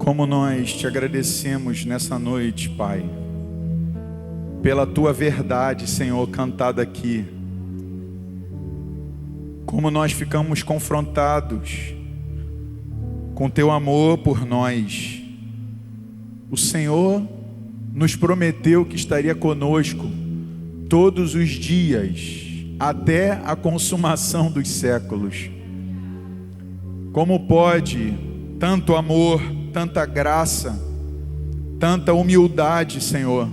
Como nós te agradecemos nessa noite, Pai, pela Tua verdade, Senhor, cantada aqui. Como nós ficamos confrontados com Teu amor por nós. O Senhor nos prometeu que estaria conosco todos os dias, até a consumação dos séculos. Como pode tanto amor, tanta graça, tanta humildade, Senhor,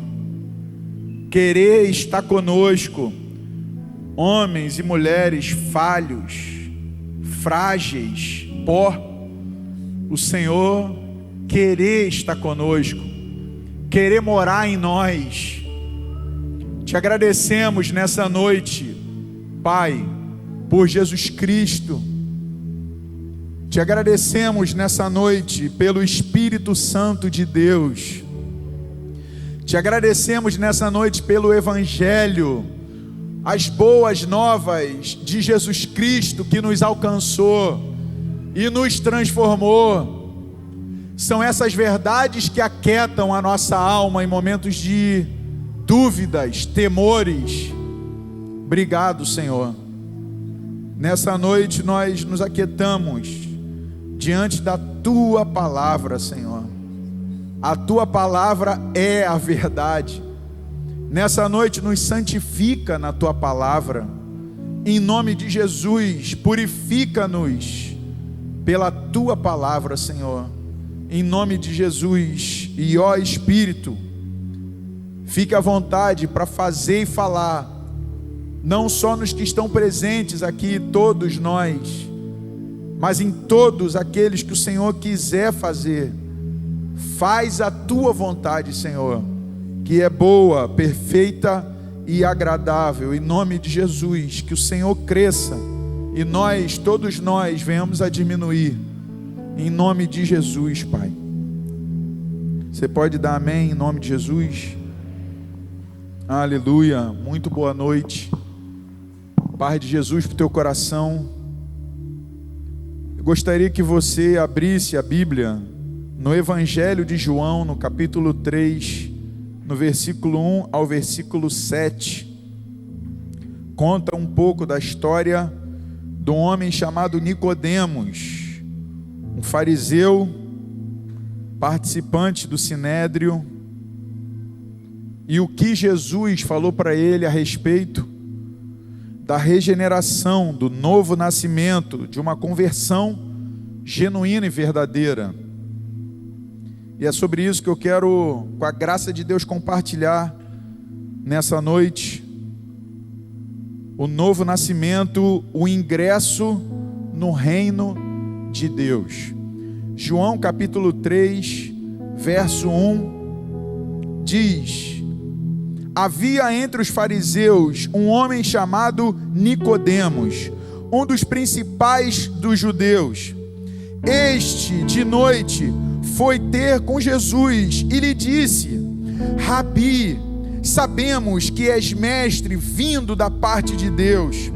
querer estar conosco, homens e mulheres falhos, frágeis, pó, o Senhor querer estar conosco, querer morar em nós. Te agradecemos nessa noite, Pai, por Jesus Cristo. Te agradecemos nessa noite pelo Espírito Santo de Deus. Te agradecemos nessa noite pelo Evangelho, as boas novas de Jesus Cristo que nos alcançou e nos transformou. São essas verdades que aquietam a nossa alma em momentos de dúvidas, temores. Obrigado, Senhor. Nessa noite nós nos aquietamos diante da Tua palavra, Senhor. A Tua palavra é a verdade. Nessa noite nos santifica na Tua palavra. Em nome de Jesus, purifica-nos pela Tua palavra, Senhor. Em nome de Jesus. E ó Espírito, fique à vontade para fazer e falar, não só nos que estão presentes aqui, todos nós, mas em todos aqueles que o Senhor quiser fazer. Faz a Tua vontade, Senhor, que é boa, perfeita e agradável. Em nome de Jesus, que o Senhor cresça e nós, todos nós, venhamos a diminuir. Em nome de Jesus, Pai. Você pode dar amém em nome de Jesus? Aleluia. Muito boa noite. Paz de Jesus para o teu coração. Eu gostaria que você abrisse a Bíblia no Evangelho de João, no capítulo 3, no versículo 1 ao versículo 7. Conta um pouco da história de um homem chamado Nicodemos, um fariseu, participante do Sinédrio, e o que Jesus falou para ele a respeito da regeneração, do novo nascimento, de uma conversão genuína e verdadeira. E é sobre isso que eu quero, com a graça de Deus, compartilhar nessa noite. O novo nascimento, o ingresso no reino de Deus. João capítulo 3, verso 1, diz: havia entre os fariseus um homem chamado Nicodemos, um dos principais dos judeus. Este, de noite, foi ter com Jesus e lhe disse: Rabi, sabemos que és mestre vindo da parte de Deus,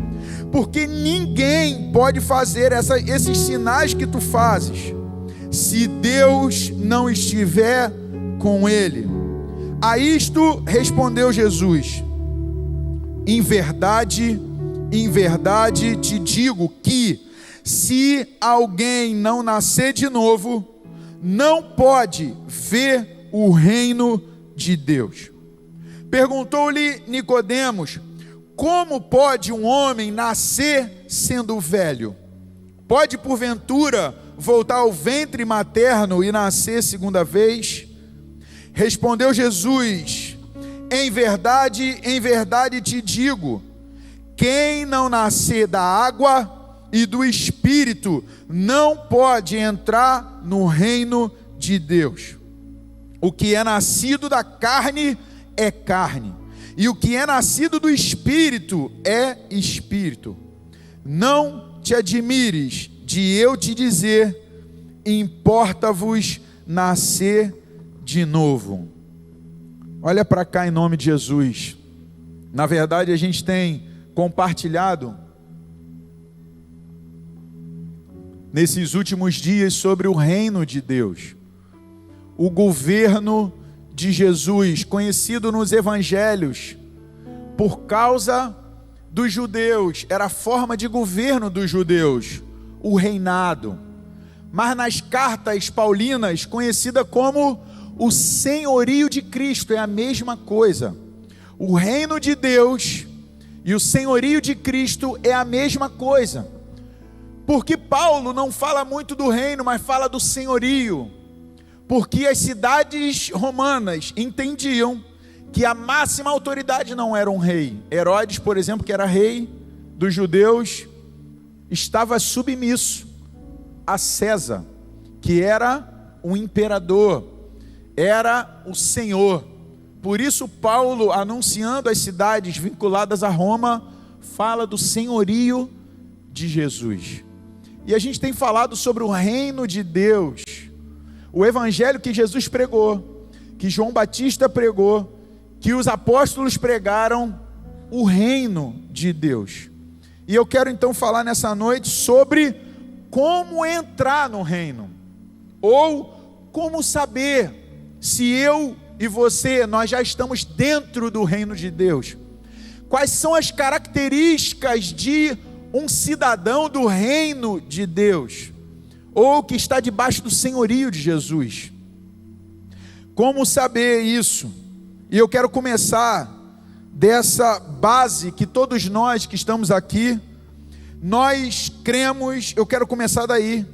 porque ninguém pode fazer esses sinais que tu fazes, se Deus não estiver com ele. A isto respondeu Jesus: em verdade te digo que, se alguém não nascer de novo, não pode ver o reino de Deus. Perguntou-lhe Nicodemos: como pode um homem nascer sendo velho? Pode porventura voltar ao ventre materno e nascer segunda vez? Respondeu Jesus: em verdade te digo, quem não nascer da água e do Espírito não pode entrar no reino de Deus. O que é nascido da carne é carne, e o que é nascido do Espírito é Espírito. Não te admires de eu te dizer: importa-vos nascer de novo. Olha para cá em nome de Jesus. Na verdade, a gente tem compartilhado nesses últimos dias sobre o reino de Deus. o governo de Jesus, conhecido nos evangelhos, por causa dos judeus, era a forma de governo dos judeus, o reinado. Mas nas cartas paulinas, conhecida como o senhorio de Cristo, é a mesma coisa. O reino de Deus e o senhorio de Cristo é a mesma coisa. Porque Paulo não fala muito do reino, mas fala do senhorio. Porque as cidades romanas entendiam que a máxima autoridade não era um rei. Herodes, por exemplo, que era rei dos judeus, estava submisso a César, que era o imperador, era o Senhor. Por isso Paulo, anunciando as cidades vinculadas a Roma, fala do senhorio de Jesus. E a gente tem falado sobre o reino de Deus, o evangelho que Jesus pregou, que João Batista pregou, que os apóstolos pregaram, o reino de Deus. E eu quero então falar nessa noite sobre como entrar no reino, ou como saber se eu e você, nós já estamos dentro do reino de Deus. Quais são as características de um cidadão do reino de Deus, ou que está debaixo do senhorio de Jesus? Como saber isso? E eu quero começar dessa base que todos nós que estamos aqui, nós cremos. Eu quero começar daí,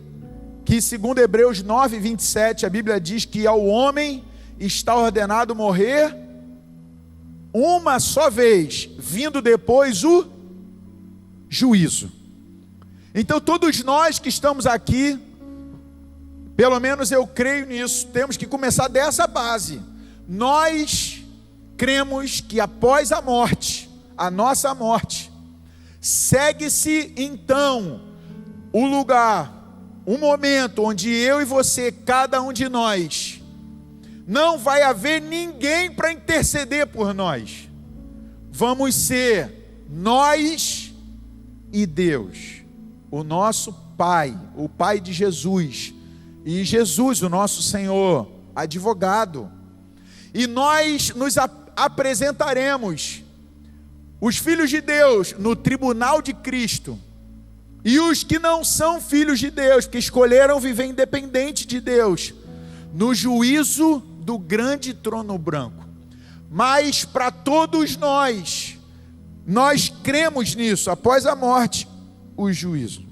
que segundo Hebreus 9:27, a Bíblia diz que ao homem está ordenado morrer uma só vez, vindo depois o juízo. Então todos nós que estamos aqui, pelo menos eu creio nisso, temos que começar dessa base. Nós cremos que após a morte, a nossa morte, segue-se então o lugar, o momento onde eu e você, cada um de nós, não vai haver ninguém para interceder por nós. Vamos ser nós e Deus, o nosso Pai, o Pai de Jesus, e Jesus, o nosso Senhor, advogado. E nós nos apresentaremos, os filhos de Deus, no tribunal de Cristo, e os que não são filhos de Deus, que escolheram viver independente de Deus, no juízo do grande trono branco. Mas para todos nós cremos nisso, após a morte, o juízo.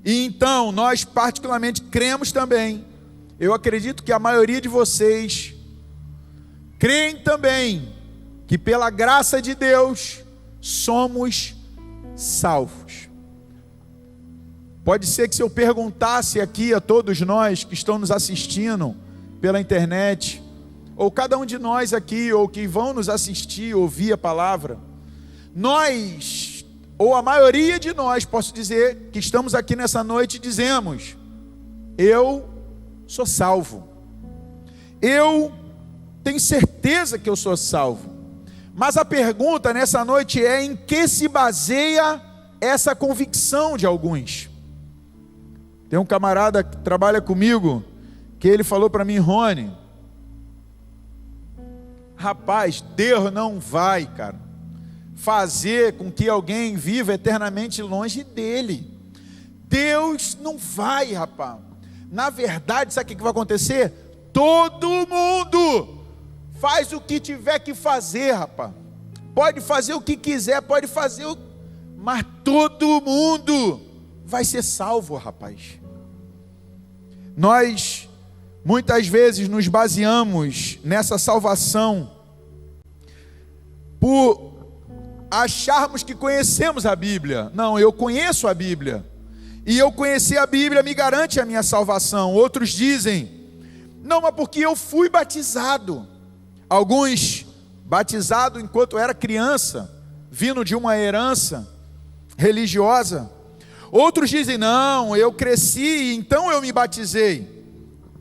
E então, nós particularmente cremos também, eu acredito que a maioria de vocês creem também, que pela graça de Deus, somos salvos. Pode ser que se eu perguntasse aqui a todos nós que estão nos assistindo pela internet, ou cada um de nós aqui, ou que vão nos assistir, ouvir a palavra, nós, ou a maioria de nós, posso dizer, que estamos aqui nessa noite, dizemos: eu sou salvo, eu tenho certeza que eu sou salvo. Mas a pergunta nessa noite é: em que se baseia essa convicção de alguns? Tem um camarada que trabalha comigo, que ele falou para mim: Rony, rapaz, Deus não vai, cara, fazer com que alguém viva eternamente longe dele. Deus não vai, rapaz. Na verdade, sabe o que vai acontecer? Todo mundo faz o que tiver que fazer, rapaz. Pode fazer o que quiser, pode fazer mas todo mundo vai ser salvo, rapaz. Nós muitas vezes nos baseamos nessa salvação por acharmos que conhecemos a Bíblia. Não, eu conheço a Bíblia, e eu conhecer a Bíblia me garante a minha salvação. Outros dizem: não, mas porque eu fui batizado. Alguns batizados enquanto era criança, vindo de uma herança religiosa. Outros dizem: não, eu cresci, então eu me batizei.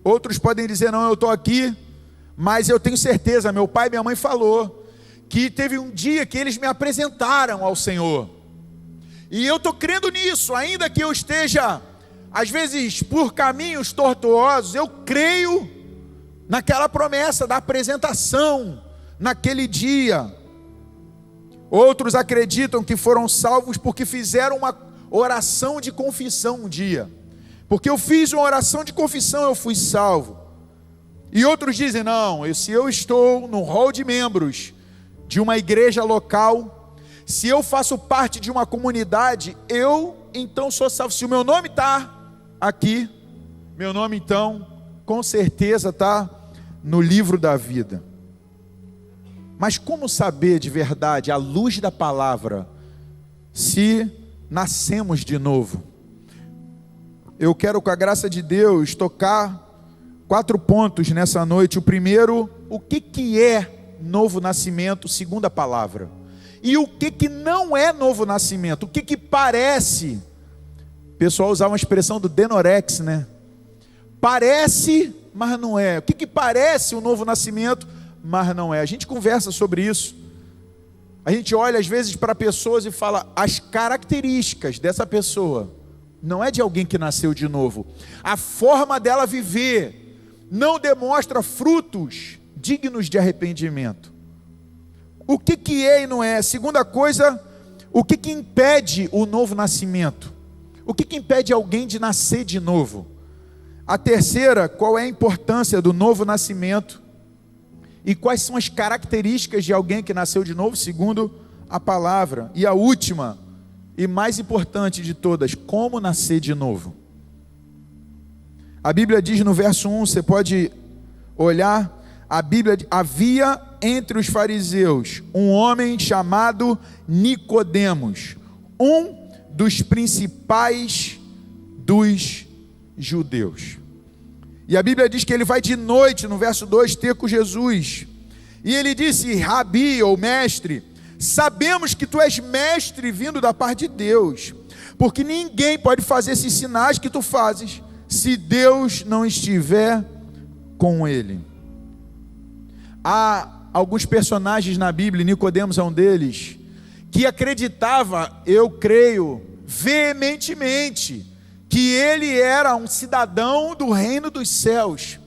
Outros podem dizer: não, eu estou aqui, mas eu tenho certeza, meu pai e minha mãe falou que teve um dia que eles me apresentaram ao Senhor, e eu estou crendo nisso, ainda que eu esteja às vezes por caminhos tortuosos. Eu creio naquela promessa da apresentação, naquele dia. Outros acreditam que foram salvos porque fizeram uma oração de confissão um dia. Porque eu fiz uma oração de confissão, eu fui salvo. E outros dizem, não, se eu estou no hall de membros de uma igreja local, se eu faço parte de uma comunidade, eu então sou salvo. Se o meu nome está aqui, meu nome então, com certeza está no livro da vida. Mas como saber de verdade, à luz da palavra, se nascemos de novo? Eu quero, com a graça de Deus, tocar 4 pontos nessa noite. O primeiro, o que é novo nascimento segundo a palavra? E o que não é novo nascimento? O que parece? O pessoal usava uma expressão do Denorex, né? Parece, mas não é. O que parece o novo nascimento, mas não é? A gente conversa sobre isso. A gente olha às vezes para pessoas e fala as características dessa pessoa. Não é de alguém que nasceu de novo. A forma dela viver não demonstra frutos dignos de arrependimento. O que é e não é? Segunda coisa, o que impede o novo nascimento? O que impede alguém de nascer de novo? A terceira, qual é a importância do novo nascimento? E quais são as características de alguém que nasceu de novo, segundo a palavra? E a última, e mais importante de todas, como nascer de novo? A Bíblia diz no verso 1, você pode olhar, a Bíblia diz, havia entre os fariseus um homem chamado Nicodemos, um dos principais dos judeus. E a Bíblia diz que ele vai de noite, no verso 2, ter com Jesus. E ele disse, Rabi, ou mestre, sabemos que tu és mestre vindo da parte de Deus, porque ninguém pode fazer esses sinais que tu fazes, se Deus não estiver com ele. Há alguns personagens na Bíblia, Nicodemos é um deles, que acreditava, eu creio, veementemente, que ele era um cidadão do reino dos céus,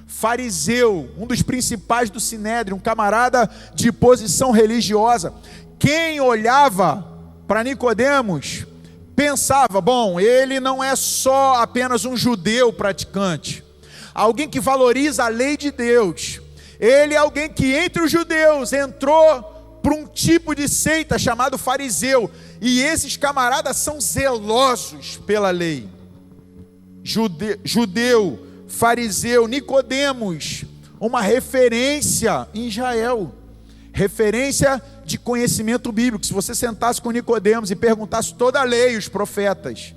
fariseu, um dos principais do Sinédrio, um camarada de posição religiosa. Quem olhava para Nicodemos pensava, bom, ele não é só apenas um judeu praticante, alguém que valoriza a lei de Deus. Ele é alguém que entre os judeus entrou para um tipo de seita chamado fariseu, e esses camaradas são zelosos pela lei. Judeu, fariseu, Nicodemos, uma referência em Israel, referência de conhecimento bíblico. Se você sentasse com Nicodemos e perguntasse toda a lei, os profetas,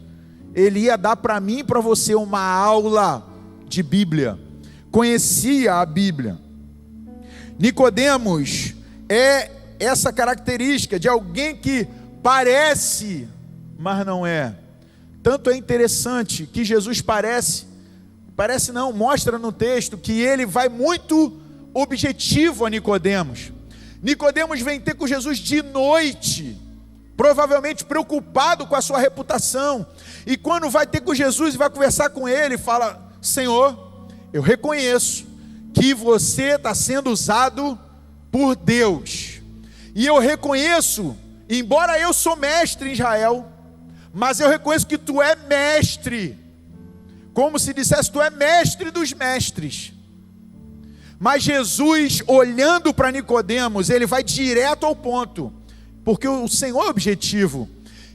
ele ia dar para mim e para você uma aula de Bíblia, conhecia a Bíblia. Nicodemos é essa característica de alguém que parece, mas não é. Tanto é interessante que Jesus parece não, mostra no texto que ele vai muito objetivo a Nicodemos. Nicodemos vem ter com Jesus de noite, provavelmente preocupado com a sua reputação, e quando vai ter com Jesus e vai conversar com ele, fala, Senhor, eu reconheço que você está sendo usado por Deus, e eu reconheço, embora eu sou mestre em Israel, mas eu reconheço que tu é mestre, como se dissesse, tu é mestre dos mestres. Mas Jesus, olhando para Nicodemos, ele vai direto ao ponto, porque o Senhor é objetivo.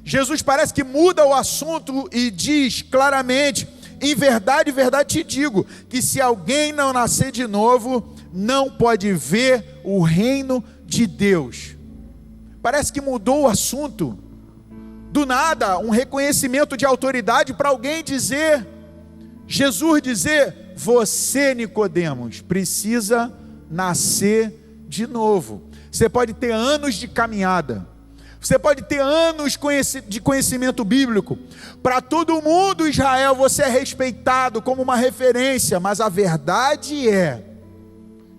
Jesus parece que muda o assunto e diz claramente, em verdade te digo, que se alguém não nascer de novo, não pode ver o reino de Deus. Parece que mudou o assunto. Do nada, um reconhecimento de autoridade para alguém dizer, Jesus dizer, você, Nicodemos, precisa nascer de novo. Você pode ter anos de caminhada, você pode ter anos de conhecimento bíblico, para todo mundo Israel você é respeitado como uma referência, mas a verdade é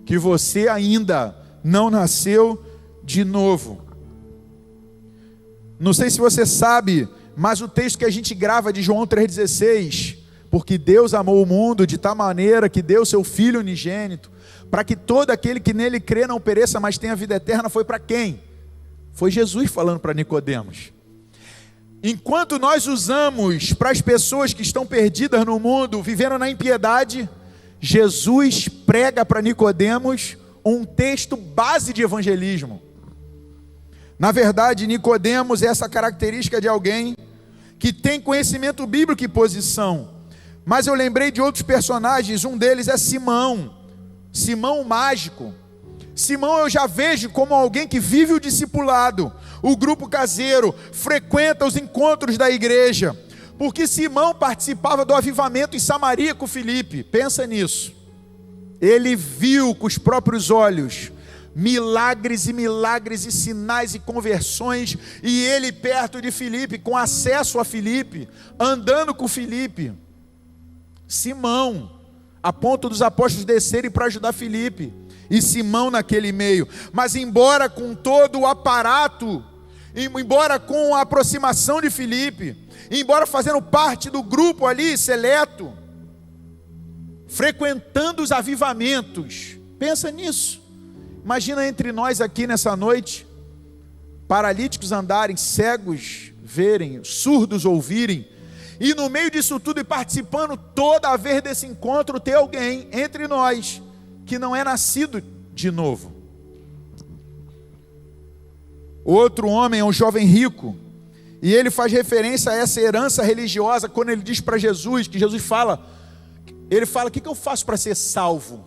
que você ainda não nasceu de novo. Não sei se você sabe, mas o texto que a gente grava de João 3,16, porque Deus amou o mundo de tal maneira que deu seu Filho unigênito, para que todo aquele que nele crê não pereça, mas tenha vida eterna. Foi para quem? Foi Jesus falando para Nicodemos. Enquanto nós usamos para as pessoas que estão perdidas no mundo, vivendo na impiedade, Jesus prega para Nicodemos um texto base de evangelismo. Na verdade, Nicodemos é essa característica de alguém que tem conhecimento bíblico e posição. Mas eu lembrei de outros personagens, um deles é Simão o mágico. Simão eu já vejo como alguém que vive o discipulado, o grupo caseiro, frequenta os encontros da igreja, porque Simão participava do avivamento em Samaria com Filipe. Pensa nisso. Ele viu com os próprios olhos milagres e sinais e conversões, e ele perto de Filipe, com acesso a Filipe, andando com Filipe. Simão, a ponto dos apóstolos descerem para ajudar Filipe, e Simão naquele meio. Mas embora com todo o aparato, embora com a aproximação de Filipe, embora fazendo parte do grupo ali seleto, frequentando os avivamentos, pensa nisso. Imagina entre nós aqui nessa noite, paralíticos andarem, cegos verem, surdos ouvirem, e no meio disso tudo e participando toda a vez desse encontro, ter alguém entre nós que não é nascido de novo. Outro homem é um jovem rico, e ele faz referência a essa herança religiosa, quando ele diz para Jesus, que Jesus fala, ele fala: o que eu faço para ser salvo?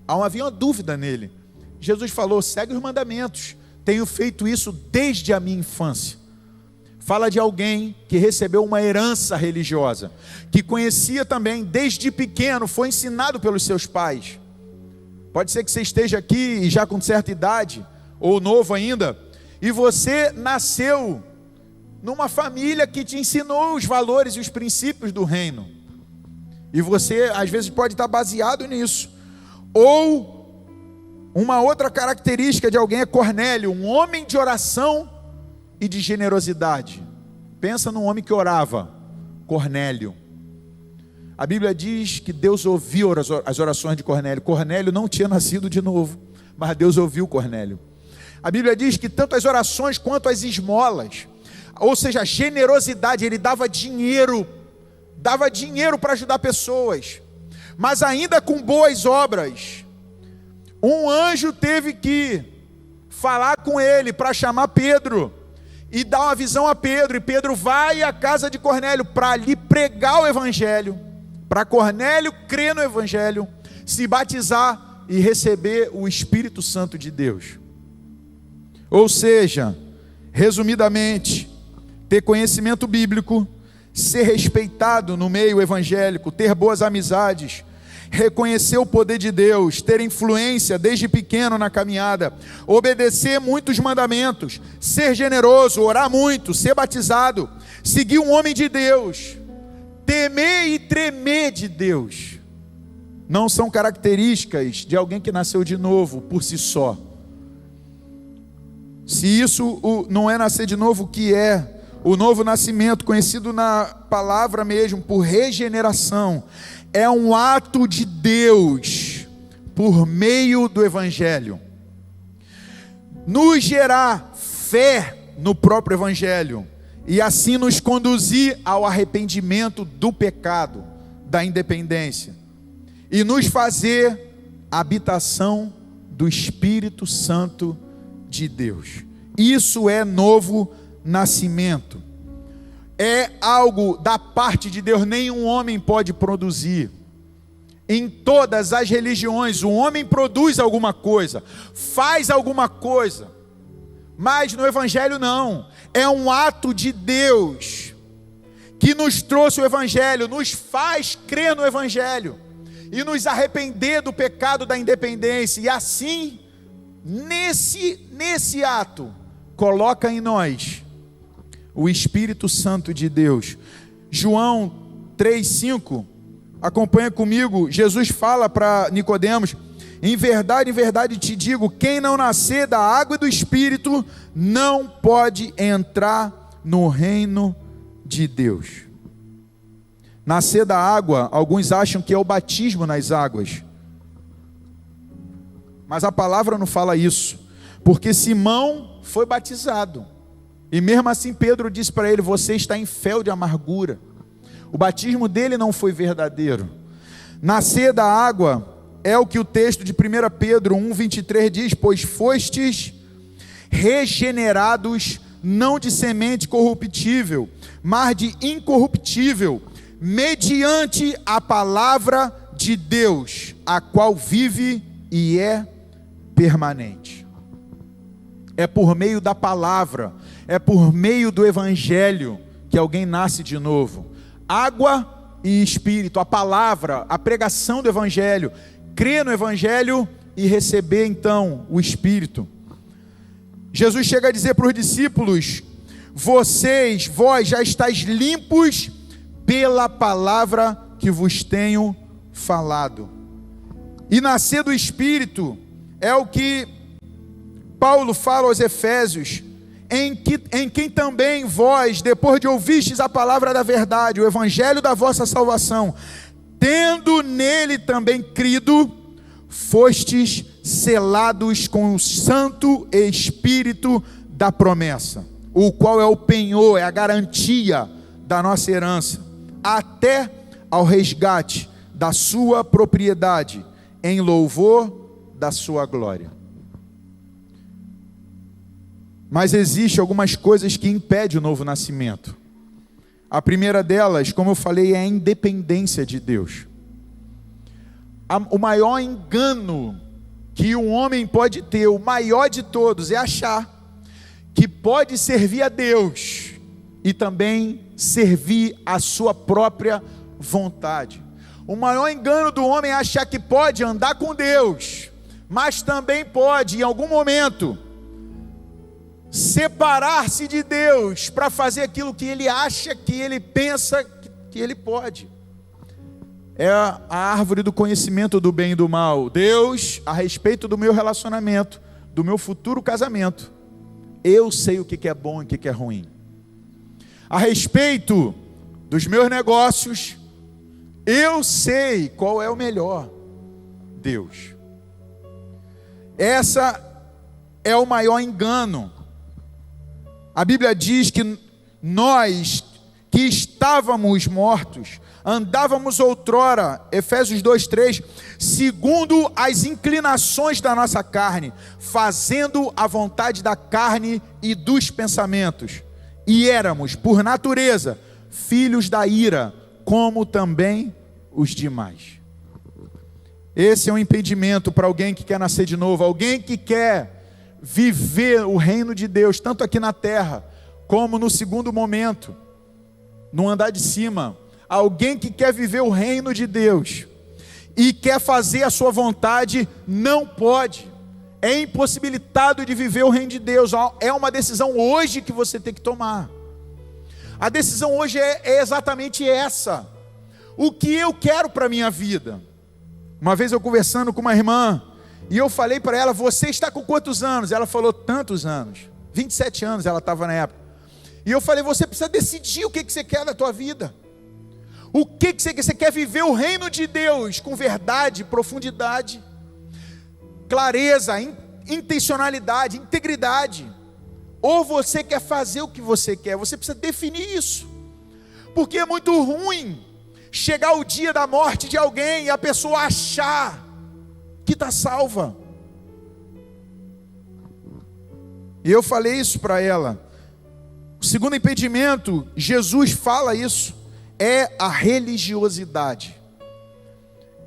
Havia uma dúvida nele. Jesus falou: segue os mandamentos, tenho feito isso desde a minha infância. Fala de alguém que recebeu uma herança religiosa, que conhecia também desde pequeno, foi ensinado pelos seus pais. Pode ser que você esteja aqui já com certa idade, ou novo ainda, e você nasceu numa família que te ensinou os valores e os princípios do reino, e você às vezes pode estar baseado nisso. Ou uma outra característica de alguém é Cornélio, um homem de oração e de generosidade. Pensa num homem que orava, Cornélio. A Bíblia diz que Deus ouviu as orações de Cornélio. Cornélio não tinha nascido de novo, mas Deus ouviu Cornélio. A Bíblia diz que tanto as orações quanto as esmolas, ou seja, a generosidade, ele dava dinheiro para ajudar pessoas, mas ainda com boas obras. Um anjo teve que falar com ele para chamar Pedro e dar uma visão a Pedro, e Pedro vai à casa de Cornélio para lhe pregar o evangelho, para Cornélio crer no evangelho, se batizar e receber o Espírito Santo de Deus. Ou seja, resumidamente, ter conhecimento bíblico, ser respeitado no meio evangélico, ter boas amizades, reconhecer o poder de Deus, ter influência desde pequeno na caminhada, obedecer muitos mandamentos, ser generoso, orar muito, ser batizado, seguir um homem de Deus, temer e tremer de Deus, não são características de alguém que nasceu de novo por si só. Se isso não é nascer de novo, o que é? O novo nascimento, conhecido na palavra mesmo por regeneração, é um ato de Deus por meio do evangelho, nos gerar fé no próprio evangelho e assim nos conduzir ao arrependimento do pecado, da independência, e nos fazer habitação do Espírito Santo de Deus. Isso é novo nascimento. É algo da parte de Deus, nenhum homem pode produzir. Em todas as religiões, o homem produz alguma coisa, faz alguma coisa, mas no evangelho não. É um ato de Deus que nos trouxe o evangelho, nos faz crer no evangelho e nos arrepender do pecado da independência, e assim, nesse ato, coloca em nós o Espírito Santo de Deus. João 3,5, acompanha comigo. Jesus fala para Nicodemos: em verdade te digo, quem não nascer da água e do Espírito não pode entrar no reino de Deus. Nascer da água, alguns acham que é o batismo nas águas. Mas a palavra não fala isso. Porque Simão foi batizado. E mesmo assim Pedro disse para ele: você está em fel de amargura. O batismo dele não foi verdadeiro. Nascer da água é o que o texto de 1 Pedro 1,23 diz: pois fostes regenerados, não de semente corruptível, mas de incorruptível, mediante a palavra de Deus, a qual vive e é permanente. É por meio da palavra, é por meio do evangelho que alguém nasce de novo. Água e espírito, a palavra, a pregação do evangelho, crer no evangelho e receber então o espírito. Jesus chega a dizer para os discípulos: vós já estáis limpos pela palavra que vos tenho falado. E nascer do espírito é o que Paulo fala aos Efésios: em quem também vós, depois de ouvistes a palavra da verdade, o evangelho da vossa salvação, tendo nele também crido, fostes selados com o Santo Espírito da promessa, o qual é o penhor, é a garantia da nossa herança, até ao resgate da sua propriedade, em louvor da sua glória. Mas existem algumas coisas que impedem o novo nascimento. A primeira delas, como eu falei, é a independência de Deus. O maior engano que um homem pode ter, o maior de todos, é achar que pode servir a Deus e também servir a sua própria vontade. O maior engano do homem é achar que pode andar com Deus, mas também pode, em algum momento, separar-se de Deus para fazer aquilo que ele acha, que ele pensa que ele pode. É a árvore do conhecimento do bem e do mal. Deus, a respeito do meu relacionamento, do meu futuro casamento, eu sei o que é bom e o que é ruim. A respeito dos meus negócios, eu sei qual é o melhor. Deus. Essa é o maior engano. A Bíblia diz que nós que estávamos mortos, andávamos outrora, Efésios 2:3, segundo as inclinações da nossa carne, fazendo a vontade da carne e dos pensamentos, e éramos, por natureza, filhos da ira, como também os demais. Esse é um impedimento para alguém que quer nascer de novo, alguém que quer viver o reino de Deus, tanto aqui na terra, como no segundo momento, no andar de cima. Alguém que quer viver o reino de Deus e quer fazer a sua vontade, não pode, é impossibilitado de viver o reino de Deus. É uma decisão hoje que você tem que tomar. A decisão hoje é exatamente essa: o que eu quero para a minha vida. Uma vez eu conversando com uma irmã, e eu falei para ela: você está com quantos anos? Ela falou: tantos anos, 27 anos ela estava na época. E eu falei: você precisa decidir o que você quer da tua vida. O que você quer? Você quer viver o reino de Deus com verdade, profundidade, clareza, intencionalidade, integridade, ou você quer fazer o que você quer? Você precisa definir isso, porque é muito ruim chegar o dia da morte de alguém e a pessoa achar que está salva. E eu falei isso para ela. O segundo impedimento, Jesus fala isso, é a religiosidade.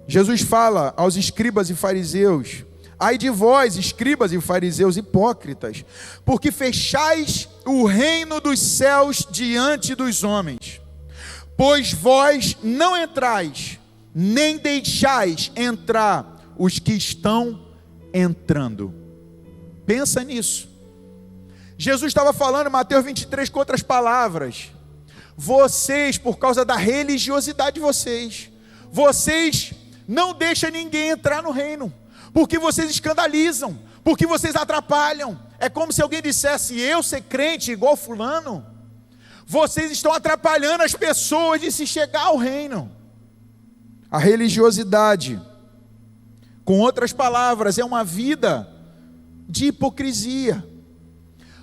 Jesus fala aos escribas e fariseus: ai de vós, escribas e fariseus hipócritas, porque fechais o reino dos céus diante dos homens. Pois vós não entrais, nem deixais entrar os que estão entrando. Pensa nisso. Jesus estava falando em Mateus 23 com outras palavras. Vocês, por causa da religiosidade de vocês, vocês não deixam ninguém entrar no reino, porque vocês escandalizam, porque vocês atrapalham. É como se alguém dissesse: eu ser crente igual fulano. vocês estão atrapalhando as pessoas de se chegar ao reino. A religiosidade, com outras palavras, é uma vida de hipocrisia.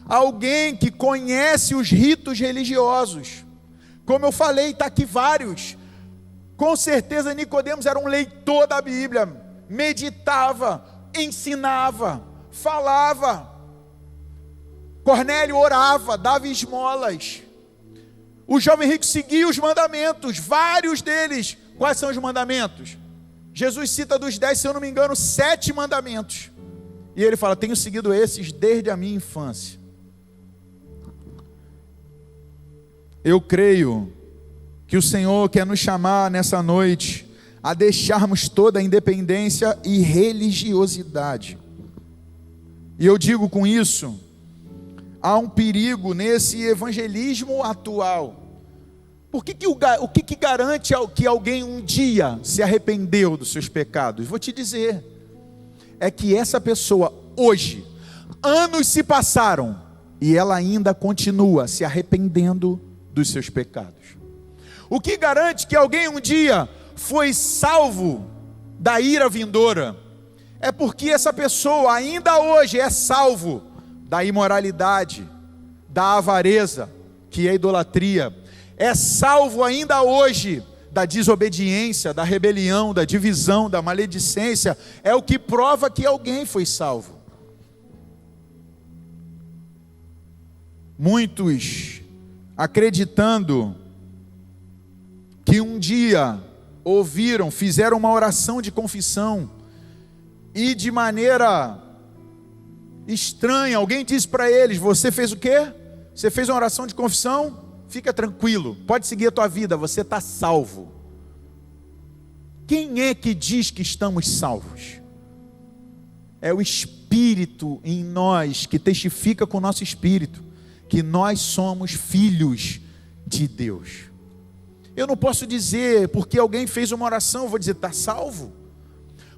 Alguém que conhece os ritos religiosos, como eu falei, está aqui vários. Com certeza Nicodemos era um leitor da Bíblia, meditava, ensinava, falava. Cornélio orava, dava esmolas. O jovem rico seguia os mandamentos, vários deles. Quais são os mandamentos? Jesus cita dos 10, se eu não me engano, 7 mandamentos. E ele fala: tenho seguido esses desde a minha infância. Eu creio que o Senhor quer nos chamar nessa noite a deixarmos toda a independência e religiosidade. E eu digo com isso, há um perigo nesse evangelismo atual. O que garante que alguém um dia se arrependeu dos seus pecados? Vou te dizer, é que essa pessoa hoje, anos se passaram, e ela ainda continua se arrependendo dos seus pecados. O que garante que alguém um dia foi salvo da ira vindoura? É porque essa pessoa ainda hoje é salvo da imoralidade, da avareza, que é a idolatria, é salvo ainda hoje da desobediência, da rebelião, da divisão, da maledicência. É o que prova que alguém foi salvo. Muitos acreditando que um dia ouviram, fizeram uma oração de confissão e de maneira estranha, alguém disse para eles: você fez o quê? Você fez uma oração de confissão? Fica tranquilo, pode seguir a tua vida, você está salvo. Quem é que diz que estamos salvos? É o Espírito em nós que testifica com o nosso espírito que nós somos filhos de Deus. Eu não posso dizer porque alguém fez uma oração, eu vou dizer está salvo,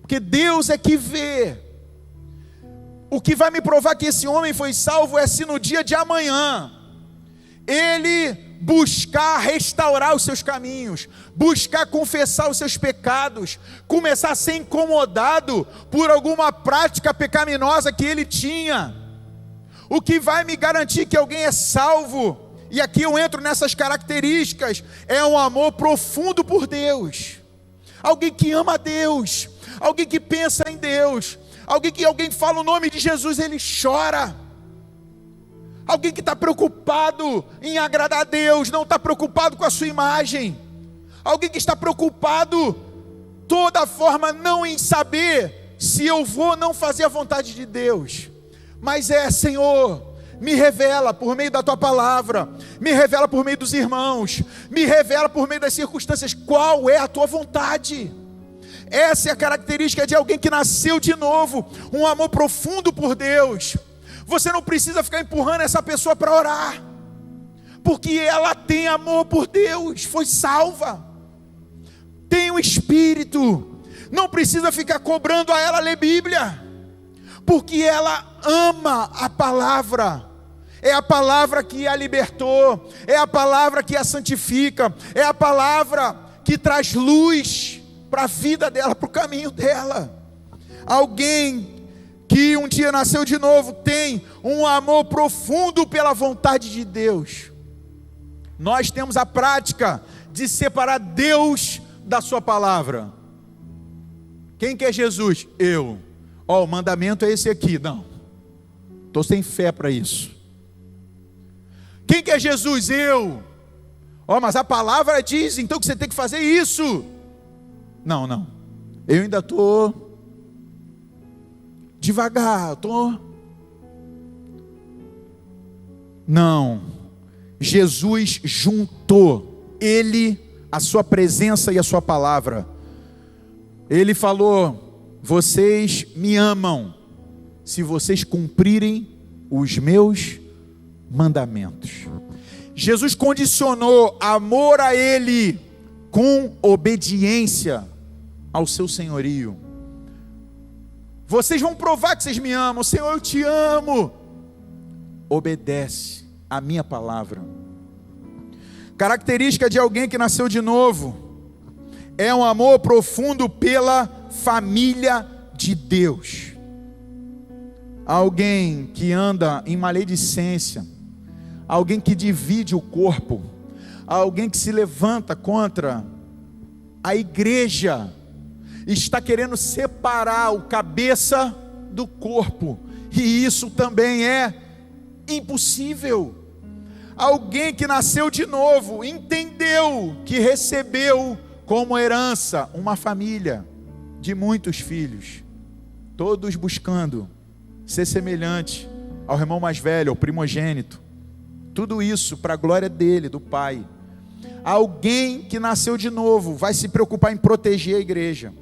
porque Deus é que vê. O que vai me provar que esse homem foi salvo é se no dia de amanhã ele buscar restaurar os seus caminhos, buscar confessar os seus pecados, começar a ser incomodado por alguma prática pecaminosa que ele tinha. O que vai me garantir que alguém é salvo, e aqui eu entro nessas características, é um amor profundo por Deus, alguém que ama a Deus, alguém que pensa em Deus, alguém fala o nome de Jesus, ele chora. Alguém que está preocupado em agradar a Deus, não está preocupado com a sua imagem. Alguém que está preocupado toda forma não em saber se eu vou ou não fazer a vontade de Deus, mas Senhor, me revela por meio da tua palavra, me revela por meio dos irmãos, me revela por meio das circunstâncias qual é a tua vontade. Essa é a característica de alguém que nasceu de novo, um amor profundo por Deus. Você não precisa ficar empurrando essa pessoa para orar, porque ela tem amor por Deus, foi salva, tem o Espírito. Não precisa ficar cobrando a ela ler Bíblia, porque ela ama a palavra. É a palavra que a libertou, é a palavra que a santifica, é a palavra que traz luz para a vida dela, para o caminho dela. Alguém que um dia nasceu de novo, tem um amor profundo pela vontade de Deus. Nós temos a prática de separar Deus da sua palavra. Quem quer Jesus? Eu. O mandamento é esse aqui. Não, estou sem fé para isso. Quem quer Jesus? Eu. Mas a palavra diz então que você tem que fazer isso. Não, eu ainda estou devagar, Não, Jesus juntou ele, a sua presença e a sua palavra. Ele falou: vocês me amam se vocês cumprirem os meus mandamentos. Jesus condicionou amor a ele com obediência ao seu senhorio. Vocês vão provar que vocês me amam. Senhor, eu te amo. Obedece a minha palavra. Característica de alguém que nasceu de novo é um amor profundo pela família de Deus. Alguém que anda em maledicência, alguém que divide o corpo, alguém que se levanta contra a igreja, está querendo separar o cabeça do corpo, e isso também é impossível. Alguém que nasceu de novo, entendeu que recebeu como herança uma família de muitos filhos, todos buscando ser semelhante ao irmão mais velho, ao primogênito, tudo isso para a glória dele, do Pai. Alguém que nasceu de novo vai se preocupar em proteger a igreja,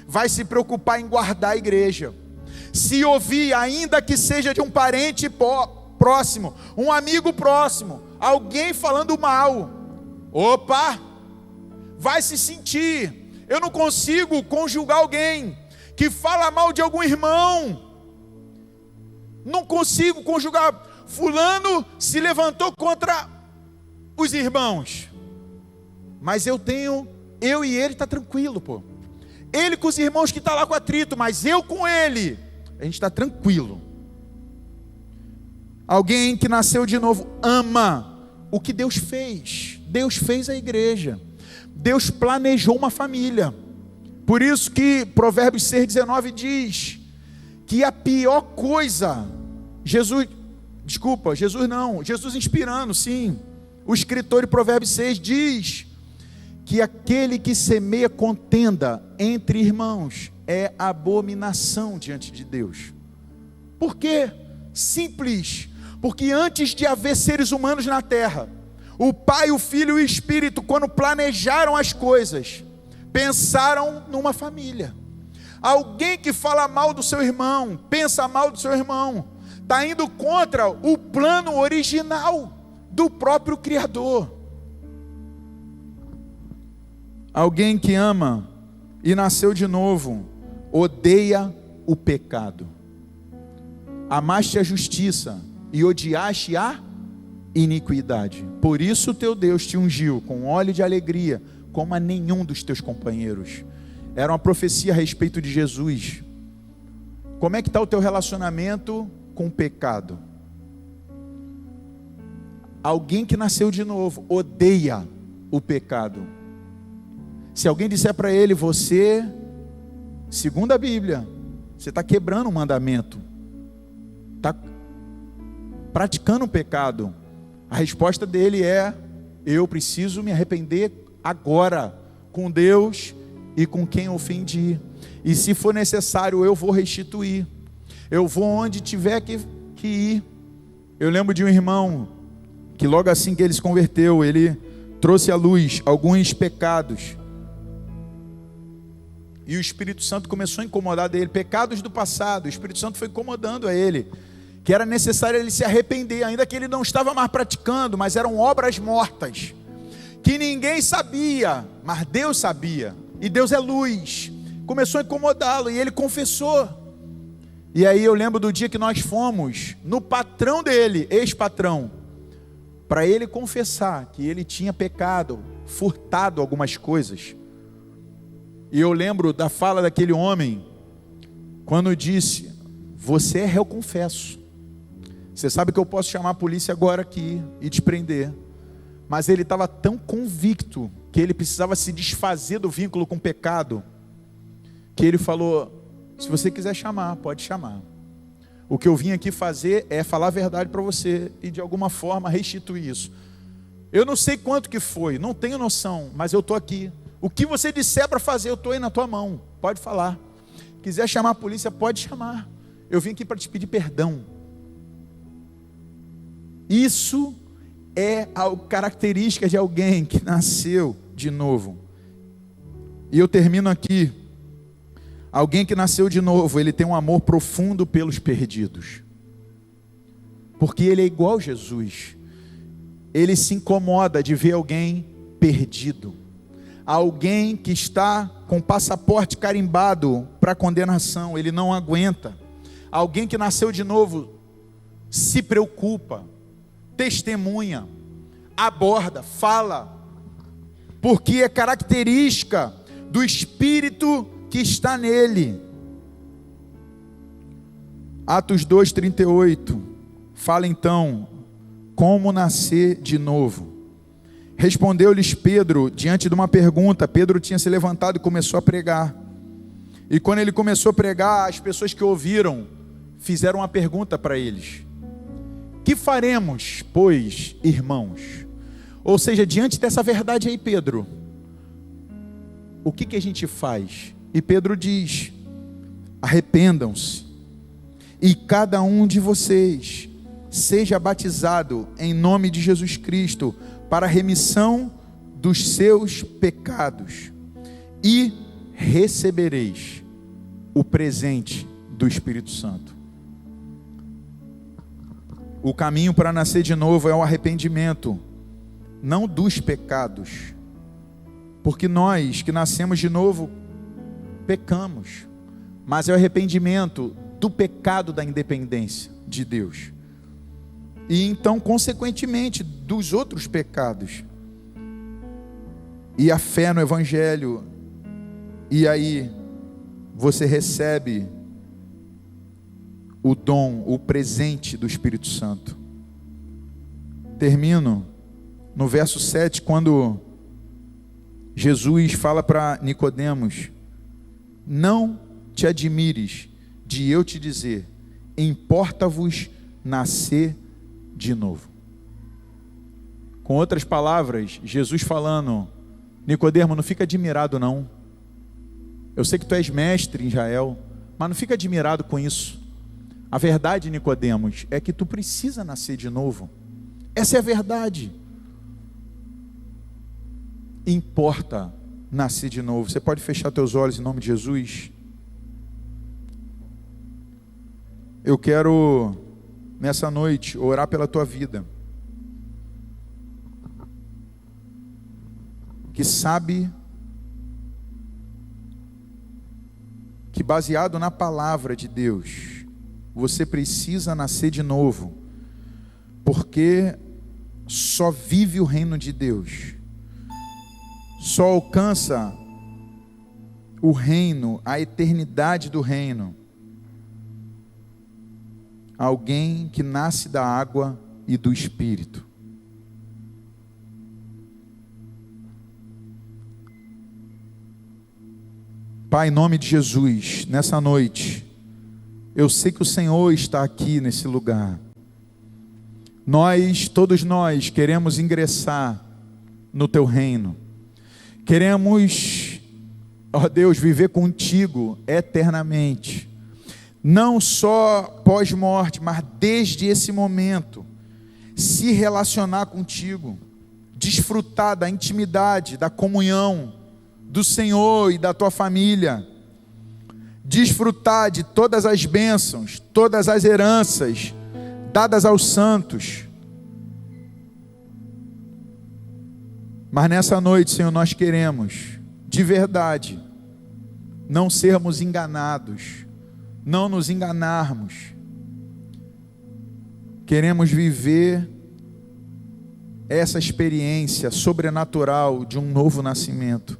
vai se preocupar em guardar a igreja. Se ouvir, ainda que seja de um parente próximo, um amigo próximo, alguém falando mal, opa, vai se sentir. Eu não consigo conjugar alguém que fala mal de algum irmão, não consigo conjugar. Fulano se levantou contra os irmãos, mas eu e ele está tranquilo, pô. Ele com os irmãos que está lá com atrito, mas eu com ele, a gente está tranquilo. Alguém que nasceu de novo ama o que Deus fez. Deus fez a igreja, Deus planejou uma família. Por isso que Provérbios 6,19 diz que a pior coisa, Jesus inspirando, sim, o escritor de Provérbios 6 diz que aquele que semeia contenda entre irmãos é abominação diante de Deus. Por quê? Simples, porque antes de haver seres humanos na terra, o Pai, o Filho e o Espírito, quando planejaram as coisas, pensaram numa família. Alguém que fala mal do seu irmão, pensa mal do seu irmão, está indo contra o plano original do próprio Criador. Alguém que ama e nasceu de novo, odeia o pecado. Amaste a justiça e odiaste a iniquidade. Por isso o teu Deus te ungiu com óleo de alegria, como a nenhum dos teus companheiros. Era uma profecia a respeito de Jesus. Como é que está o teu relacionamento com o pecado? Alguém que nasceu de novo odeia o pecado. Se alguém disser para ele, você, segundo a Bíblia, você está quebrando um mandamento, está praticando um pecado, a resposta dele é: eu preciso me arrepender agora, com Deus e com quem ofendi, e se for necessário eu vou restituir, eu vou onde tiver que ir. Eu lembro de um irmão que logo assim que ele se converteu, ele trouxe à luz alguns pecados, e o Espírito Santo começou a incomodar dele, pecados do passado. O Espírito Santo foi incomodando a ele, que era necessário ele se arrepender, ainda que ele não estava mais praticando, mas eram obras mortas, que ninguém sabia, mas Deus sabia, e Deus é luz. Começou a incomodá-lo, e ele confessou. E aí eu lembro do dia que nós fomos no patrão dele, ex-patrão, para ele confessar que ele tinha pecado, furtado algumas coisas. E eu lembro da fala daquele homem, quando disse: você é réu confesso, você sabe que eu posso chamar a polícia agora aqui e te prender. Mas ele estava tão convicto que ele precisava se desfazer do vínculo com o pecado, que ele falou: se você quiser chamar, pode chamar. O que eu vim aqui fazer é falar a verdade para você e de alguma forma restituir isso. Eu não sei quanto que foi, não tenho noção, mas eu estou aqui. O que você disser para fazer, eu estou aí na tua mão, pode falar. Quiser chamar a polícia, pode chamar. Eu vim aqui para te pedir perdão. Isso é a característica de alguém que nasceu de novo. E eu termino aqui. Alguém que nasceu de novo, ele tem um amor profundo pelos perdidos, porque ele é igual a Jesus. Ele se incomoda de ver alguém perdido, alguém que está com passaporte carimbado para condenação, ele não aguenta. Alguém que nasceu de novo se preocupa, testemunha, aborda, fala, porque é característica do Espírito que está nele. Atos 2:38 fala então como nascer de novo. Respondeu-lhes Pedro diante de uma pergunta. Pedro tinha se levantado e começou a pregar. E quando ele começou a pregar, as pessoas que ouviram fizeram uma pergunta para eles: que faremos, pois, irmãos? Ou seja, diante dessa verdade aí, Pedro, o que a gente faz? E Pedro diz: arrependam-se, e cada um de vocês seja batizado em nome de Jesus Cristo, para a remissão dos seus pecados, e recebereis o presente do Espírito Santo. O caminho para nascer de novo é o arrependimento, não dos pecados, porque nós que nascemos de novo pecamos, mas é o arrependimento do pecado da independência de Deus, e então consequentemente dos outros pecados, e a fé no Evangelho, e aí você recebe o dom, o presente do Espírito Santo. Termino no verso 7, quando Jesus fala para Nicodemos: não te admires de eu te dizer, importa-vos nascer de novo. Com outras palavras, Jesus falando: Nicodemo, não fica admirado não. Eu sei que tu és mestre em Israel, mas não fica admirado com isso. A verdade, Nicodemos, é que tu precisa nascer de novo. Essa é a verdade. Importa nascer de novo. Você pode fechar teus olhos em nome de Jesus? Eu quero, nessa noite, orar pela tua vida, que sabe que baseado na palavra de Deus, você precisa nascer de novo, porque só vive o reino de Deus, só alcança o reino, a eternidade do reino, alguém que nasce da água e do Espírito. Pai, em nome de Jesus, nessa noite, eu sei que o Senhor está aqui nesse lugar. Todos nós queremos ingressar no Teu reino. Queremos, ó Deus, viver contigo eternamente. Não só pós-morte, mas desde esse momento, se relacionar contigo, desfrutar da intimidade, da comunhão do Senhor e da tua família, desfrutar de todas as bênçãos, todas as heranças dadas aos santos. Mas nessa noite, Senhor, nós queremos, de verdade, não sermos enganados, não nos enganarmos. Queremos viver essa experiência sobrenatural de um novo nascimento.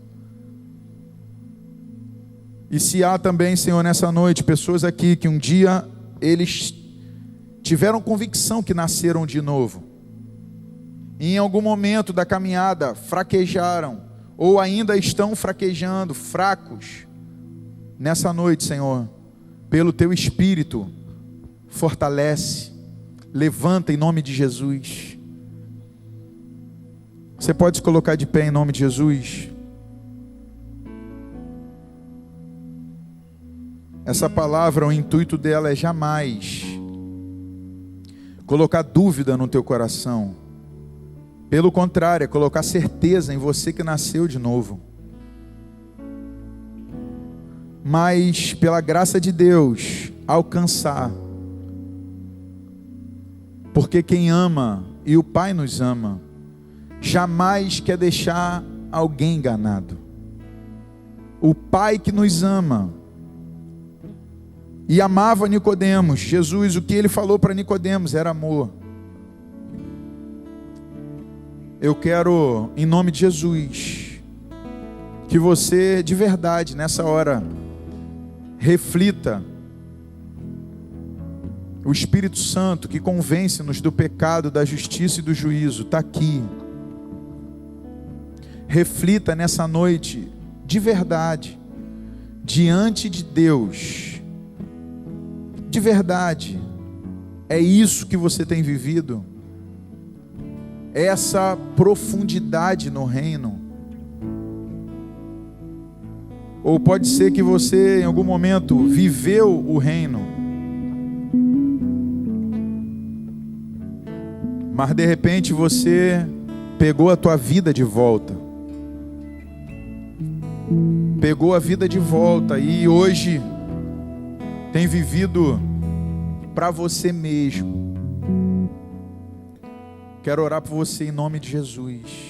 E se há também, Senhor, nessa noite, pessoas aqui que um dia eles tiveram convicção que nasceram de novo, e em algum momento da caminhada fraquejaram, ou ainda estão fraquejando, fracos, nessa noite, Senhor, pelo Teu Espírito, fortalece, levanta em nome de Jesus. Você pode se colocar de pé em nome de Jesus? Essa palavra, o intuito dela é jamais colocar dúvida no teu coração. Pelo contrário, é colocar certeza em você que nasceu de novo. Mas, pela graça de Deus, alcançar. Porque quem ama, e o Pai nos ama, jamais quer deixar alguém enganado. O Pai que nos ama e amava Nicodemos. Jesus, o que ele falou para Nicodemos era amor. eu quero, em nome de Jesus, que você de verdade nessa hora reflita. O Espírito Santo que convence-nos do pecado, da justiça e do juízo está aqui. Reflita nessa noite de verdade diante de Deus. De verdade, é isso que você tem vivido? Essa profundidade no reino? Ou pode ser que você em algum momento viveu o reino, mas de repente você pegou a tua vida de volta. Pegou a vida de volta e hoje tem vivido para você mesmo. Quero orar por você em nome de Jesus.